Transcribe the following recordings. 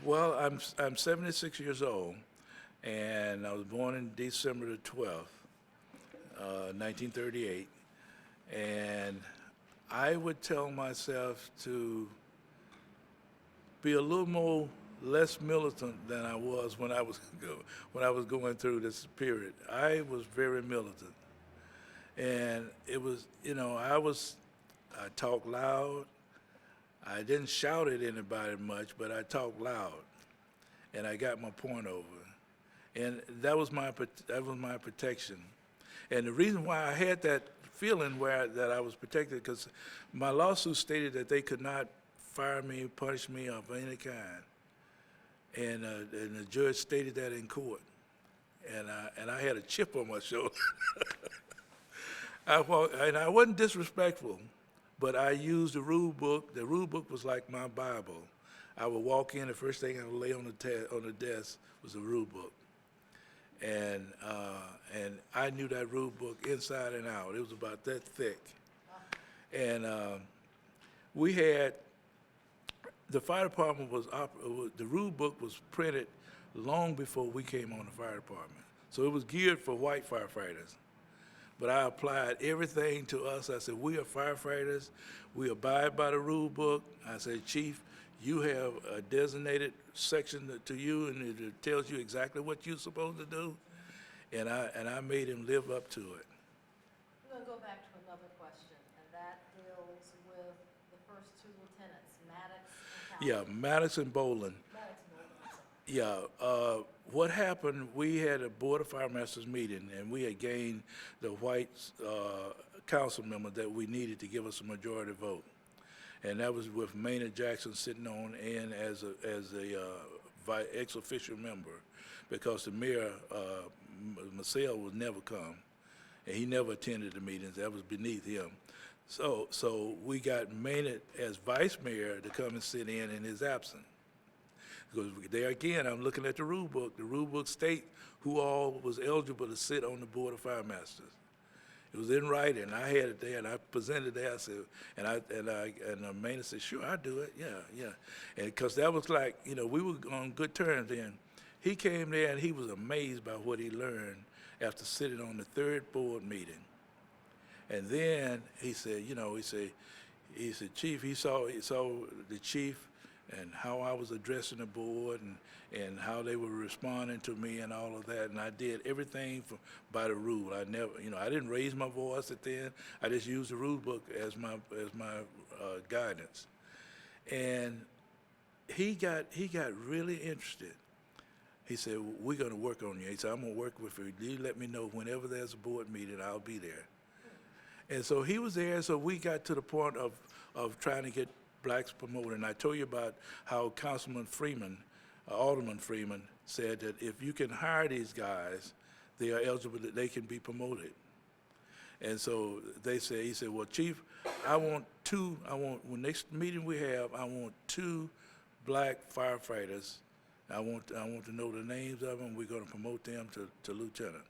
Well, I'm 76 years old, and I was born in December the 12th, 1938. And I would tell myself to be a little more less militant than I was when I was when I was going through this period. I was very militant, and it was I talked loud. I didn't shout at anybody much, but I talked loud, and I got my point over. And that was my protection. And the reason why I had that feeling that I was protected, because my lawsuit stated that they could not fire me, punish me of any kind. And the judge stated that in court. And I had a chip on my shoulder. And I wasn't disrespectful, but I used the rule book. The rule book was like my Bible. I would walk in, the first thing I would lay on the desk was the rule book. And I knew that rule book inside and out. It was about that thick. And we had, the fire department the rule book was printed long before we came on the fire department. So it was geared for white firefighters. But I applied everything to us. I said, we are firefighters. We abide by the rule book. I said, Chief, you have a designated section to you, and it tells you exactly what you're supposed to do. And I made him live up to it. I'm going to go back to another question, and that deals with the first two lieutenants, Maddox and Calvin. Yeah, Madison Boland. Maddox and Boland, Yeah, what happened, we had a Board of Fire Masters meeting, and we had gained the white council member that we needed to give us a majority vote. And that was with Maynard Jackson sitting on and as a ex-official member, because the mayor, Marcel, would never come, and he never attended the meetings. That was beneath him. So we got Maynard as vice mayor to come and sit in his absence. Because there again, I'm looking at the rule book. The rule book state who all was eligible to sit on the Board of Fire Masters. It was in writing. I had it there, and I presented it. I said, and Maynard said, "Sure, I'll do it. Yeah." And because that was like, we were on good terms then. He came there, and he was amazed by what he learned after sitting on the third board meeting. And then he said, he said, Chief, he saw the chief and how I was addressing the board and how they were responding to me and all of that. And I did everything by the rule. I never, I didn't raise my voice at the end. I just used the rule book as my guidance. And he got really interested. He said, we're going to work on you. He said, I'm going to work with you. You let me know whenever there's a board meeting, I'll be there. And so he was there, so we got to the point of trying to get blacks promoted. And I told you about how Councilman Freeman, Alderman Freeman, said that if you can hire these guys, they are eligible, that they can be promoted. And so he said, well, Chief, when next meeting we have, I want 2 black firefighters. I want to know the names of them. We're going to promote them to lieutenant.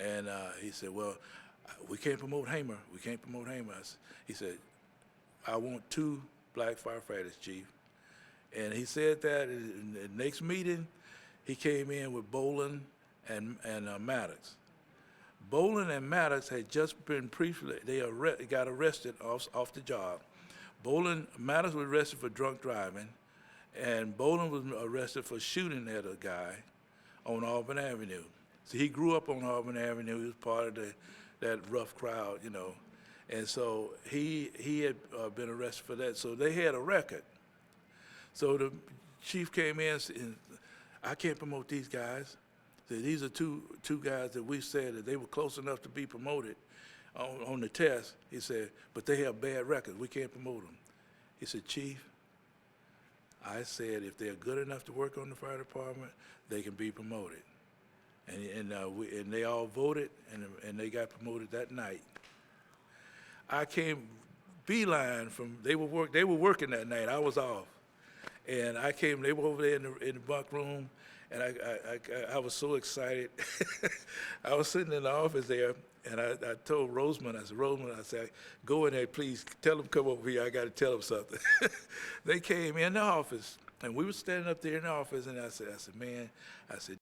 And he said, well, we can't promote Hamer. We can't promote Hamer. He said, I want 2 black firefighters, Chief. And he said that in the next meeting, he came in with Boland and Maddox. Boland and Maddox had just been got arrested off the job. Maddox was arrested for drunk driving, and Boland was arrested for shooting at a guy on Auburn Avenue. So he grew up on Auburn Avenue. He was part of that rough crowd, And so he had been arrested for that. So they had a record. So the chief came in and said, I can't promote these guys. Said, these are two guys that we said that they were close enough to be promoted on the test. He said, but they have bad records. We can't promote them. He said, Chief, I said if they're good enough to work on the fire department, they can be promoted. And they all voted, and they got promoted that night. I came beeline from, they were working that night. I was off. And I came, they were over there in the bunk room, and I was so excited. I was sitting in the office there, and I told Rosemond, I said, go in there, please, tell them come over here, I got to tell them something. They came in the office, And we were standing up there in the office, and I said, man, I said,